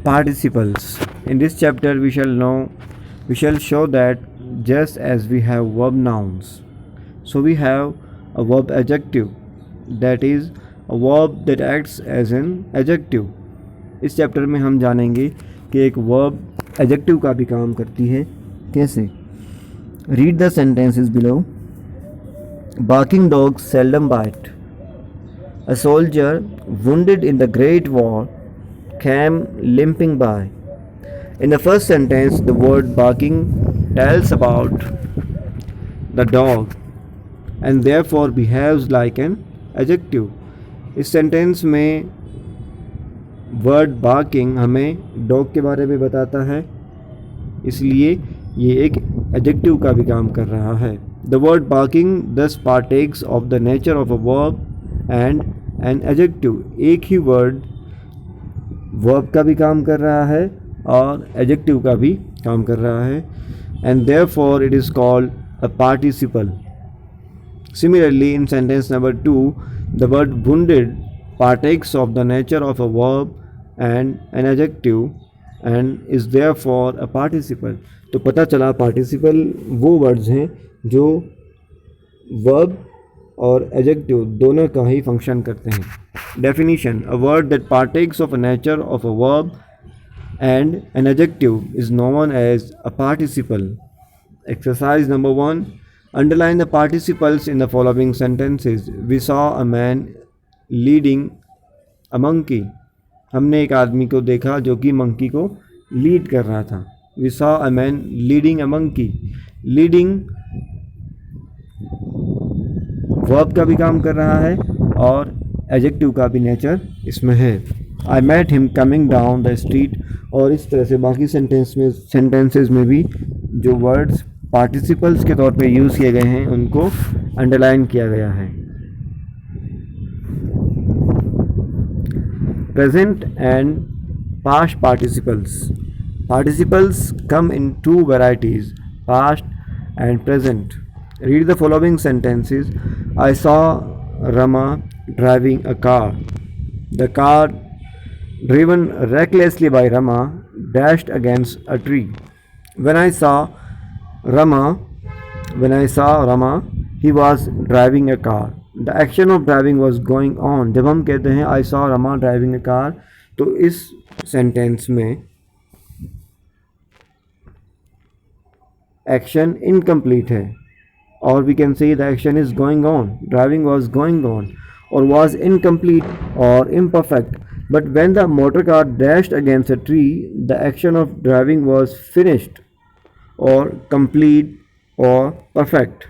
Participles. In this chapter we shall show that just as we have verb nouns, so we have a verb adjective, that is a verb that acts as an adjective. इस chapter में हम जानेंगे कि एक verb adjective का भी काम करती है कैसे. Read the sentences below. Barking dogs seldom bite. A soldier wounded in the Great War came limping by. In the first sentence, the word barking tells about the dog and therefore behaves like an adjective. इस sentence में word barking हमें dog के बारे में बताता है, इसलिए ये एक एडजेक्टिव का भी काम कर रहा है. The word barking thus partakes of the nature of a verb and an adjective. एक ही वर्ड वर्ब का भी काम कर रहा है और एडजेक्टिव का भी काम कर रहा है, and therefore it is called a participle. Similarly in sentence number 2 the word wounded partakes of the nature of a verb and an adjective and is therefore a participle. तो पता चला पार्टिसिपल वो वर्ड्स हैं जो verb और adjective दोनों का ही function करते हैं. Definition. A word that partakes of a nature of a verb and an adjective is known as a participle. Exercise number 1. Underline the participles in the following sentences. We saw a man leading a monkey. हमने एक आदमी को देखा जो कि monkey को lead कर रहा था. We saw a man leading a monkey. Leading verb का भी काम कर रहा है और एडजेक्टिव का भी नेचर इसमें है. I met him coming down the street. और इस तरह से बाकी सेंटेंसेस में भी जो वर्ड्स पार्टिसिपल्स के तौर पे यूज़ किए गए हैं उनको अंडरलाइन किया गया है. Present and past participles. Participles come in 2 varieties, past and present. Read the following sentences. I saw Rama driving a car. The car driven recklessly by Rama dashed against a tree. When I saw Rama, he was driving a car. The action of driving was going on. जब हम कहते हैं I saw Rama driving a car, तो इस sentence में action incomplete है. Or we can say the action is going on. Driving was going on or was incomplete or imperfect. But when the motor car dashed against a tree, the action of driving was finished or complete or perfect.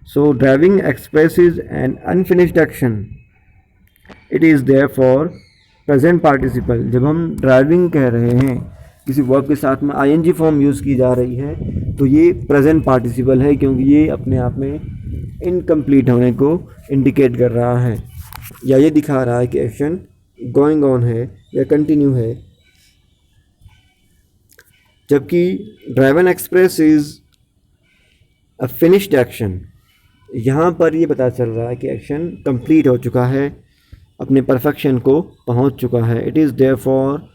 So driving expresses an unfinished action. It is therefore present participle. जब हम driving कह रहे हैं, किसी verb के साथ में ing form use की जा रही है, तो ये प्रेजेंट पार्टिसिपल है क्योंकि ये अपने आप में इनकम्प्लीट होने को इंडिकेट कर रहा है या ये दिखा रहा है कि एक्शन गोइंग ऑन है या कंटिन्यू है. जबकि driven express is a finished action. यहाँ पर ये पता चल रहा है कि एक्शन कंप्लीट हो चुका है, अपने परफेक्शन को पहुँच चुका है. It is therefore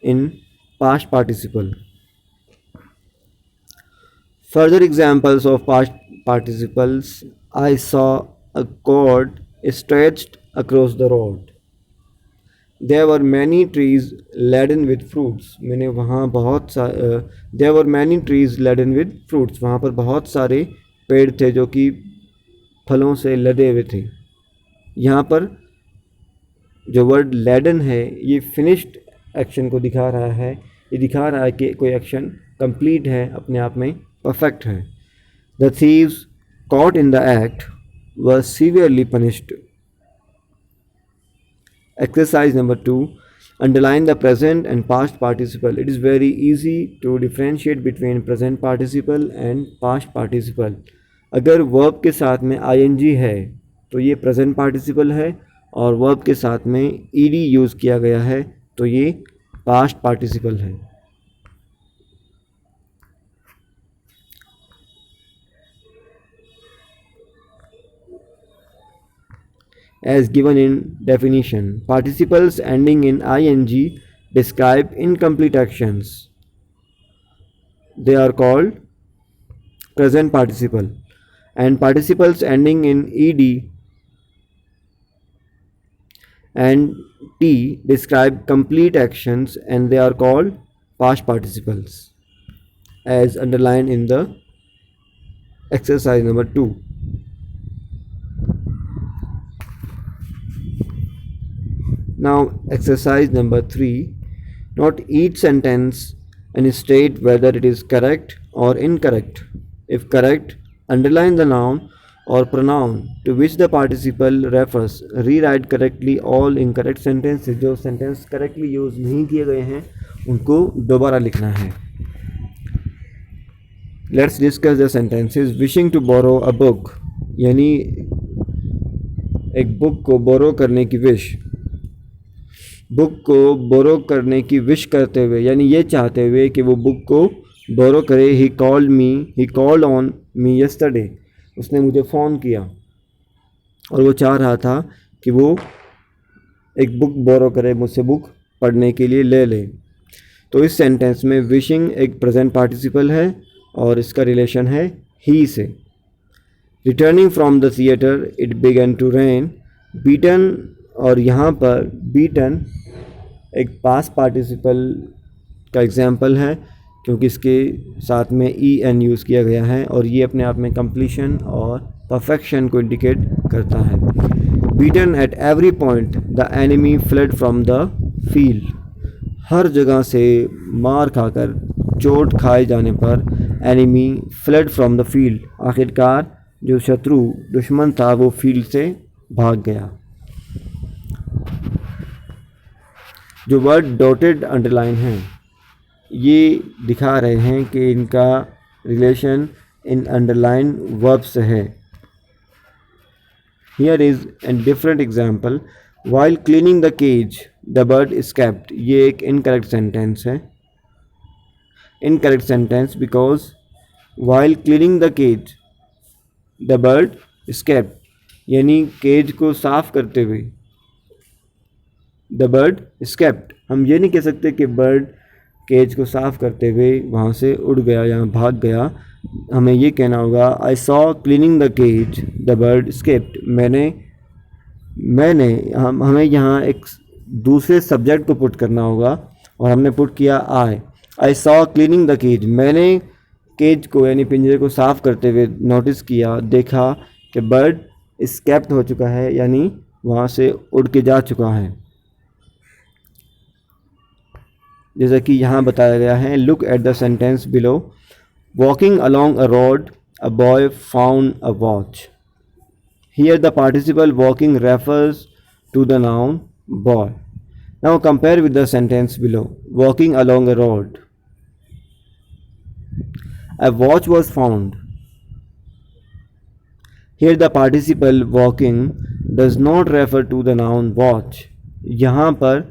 in past participle. Further examples of past participles. I saw a cord stretched across the road. There were many trees laden with fruits. मैंने वहाँ there were many trees laden with fruits. वहाँ पर बहुत सारे पेड़ थे जो कि फलों से लदे हुए थे. यहाँ पर जो वर्ड laden है ये फिनिश्ड एक्शन को दिखा रहा है. ये दिखा रहा है कि कोई एक्शन कंप्लीट है, अपने आप में परफेक्ट है. The thieves caught in the act were severely punished. Exercise number 2. Underline the present and past participle. It is very easy to differentiate between present participle and past participle. अगर verb के साथ में ing है तो ये present participle है और verb के साथ में ed यूज़ किया गया है तो ये पास्ट पार्टिसिपल है. As given in definition, participles ending in ing describe incomplete actions. They are called present participle. And participles ending in ed and t describe complete actions, and they are called past participles, as underlined in the exercise number 2. Now exercise number 3. Note each sentence and state whether it is correct or incorrect. If correct, underline the noun or pronoun to which the participle refers. Rewrite correctly all incorrect sentences. जो sentence correctly use नहीं किए गए हैं उनको दोबारा लिखना है. Let's discuss the sentences. Wishing to borrow a book, यानी एक बुक को बोरो करने की विश. बुक को बोरो करने की विश करते हुए, यानी ये चाहते हुए कि वो बुक को बोरो करे. He called on me yesterday, उसने मुझे फ़ोन किया और वो चाह रहा था कि वो एक बुक बोरो करे, मुझसे बुक पढ़ने के लिए ले ले. तो इस सेंटेंस में विशिंग एक प्रेजेंट पार्टिसिपल है और इसका रिलेशन है ही से. Returning from the theatre it began to rain. Beaten, और यहाँ पर बीटन एक पास्ट पार्टिसिपल का एग्जाम्पल है क्योंकि इसके साथ में ई एन यूज़ किया गया है और ये अपने आप में कंप्लीशन और परफेक्शन को इंडिकेट करता है. Beaten at every point the enemy fled from the field. हर जगह से मार खाकर, चोट खाए जाने पर enemy fled from the field, आखिरकार जो शत्रु दुश्मन था वो फील्ड से भाग गया. जो वर्ड डॉटेड अंडरलाइन हैं ये दिखा रहे हैं कि इनका रिलेशन इन अंडरलाइन वर्ब से है. Here is a different example. While cleaning the cage the bird escaped. ये एक इनकरेक्ट सेंटेंस है. Incorrect sentence because while cleaning the cage the bird escaped, यानी केज को साफ करते हुए द बर्ड एस्केप्ड. हम ये नहीं कह सकते कि बर्ड केज को साफ करते हुए वहाँ से उड़ गया या भाग गया. हमें ये कहना होगा I saw cleaning the cage the bird escaped. हमें यहाँ एक दूसरे सब्जेक्ट को पुट करना होगा और हमने पुट किया I saw cleaning the cage. मैंने केज को यानी पिंजरे को साफ करते हुए नोटिस किया, देखा कि बर्ड एस्केप्ड हो चुका है, यानी वहाँ से उड़ के जा चुका है. जैसा कि यहाँ बताया गया है. Look at the sentence below. Walking along a road a boy found a watch. Here the participle walking refers to the noun boy. Now compare with the sentence below. Walking along a road, a watch was found. Here the participle walking does not refer to the noun watch. यहाँ पर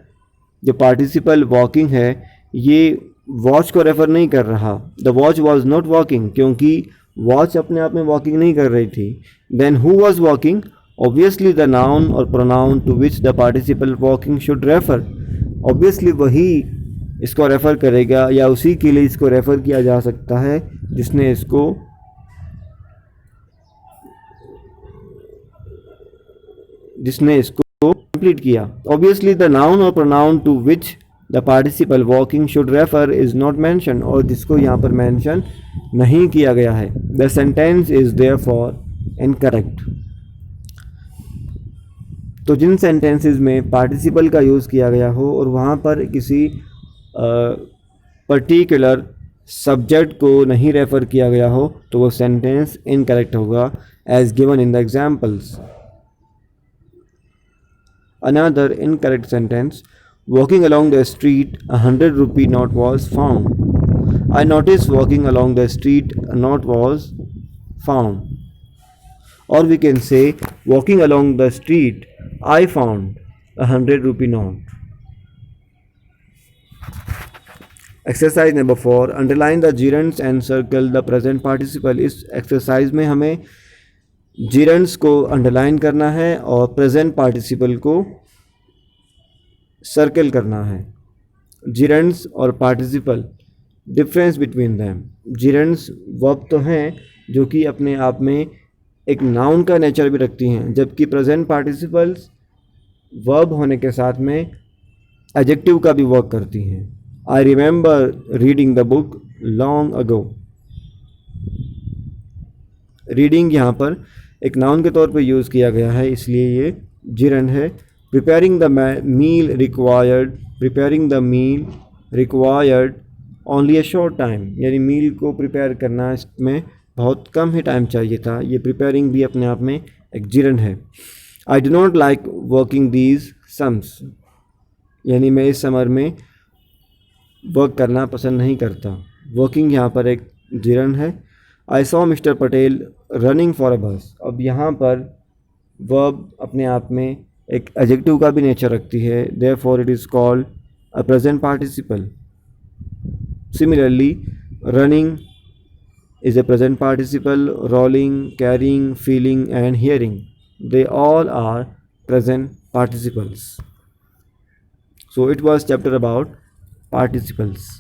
जो participle walking है ये watch को refer नहीं कर रहा. The watch was not walking, क्योंकि वॉच अपने आप में वॉकिंग नहीं कर रही थी. Then who was walking? Obviously the noun और pronoun to which the participle walking should refer. Obviously वही इसको रेफ़र करेगा या उसी के लिए इसको रेफ़र किया जा सकता है जिसने इसको कंप्लीट किया. ऑब्वियसली द नाउन और pronoun to which the participle walking should refer is not mention, और जिसको यहाँ पर मेंशन नहीं किया गया है. The sentence is therefore incorrect. तो जिन सेंटेंसेस में पार्टिसिपल का यूज़ किया गया हो और वहाँ पर किसी पर्टिकुलर सब्जेक्ट को नहीं रेफ़र किया गया हो तो वो सेंटेंस इनकरेक्ट होगा, as given in the examples. Another incorrect sentence. Walking along the street, a 100 rupee note was found. I noticed walking along the street, a note was found. Or we can say, walking along the street, I found a 100 rupee note. Exercise number 4. Underline the gerunds and circle the present participle. इस exercise में हमें जीरेंड्स को underline करना है और present participle को circle करना है. जिरेंड्स और participle, difference between them. Gerunds verb तो हैं जो कि अपने आप में एक नाउन का नेचर भी रखती हैं, जबकि प्रेजेंट पार्टिसिपल्स वर्ब होने के साथ में एडजेक्टिव का भी वर्क करती हैं। I remember reading the book long ago. Reading यहाँ पर एक नाउन के तौर पे यूज़ किया गया है, इसलिए ये जिरंड है। Preparing the meal required only a short time, यानी मील को प्रिपेयर करना इसमें बहुत कम ही टाइम चाहिए था। ये प्रिपेयरिंग भी अपने आप में एक जिरंड है। I do not like working these sums, यानी मैं इस समर में वर्क करना पसंद नहीं करता। वर्किंग यहाँ पर एक जिरंड है। I saw mister Patel running for a बस। अब यहाँ पर वर्ब अपने आप में एक एडजेक्टिव का भी नेचर रखती है, therefore it is called a present participle. Similarly running is a present participle, rolling, carrying, feeling and hearing. They all are present participles. So it was chapter about participles.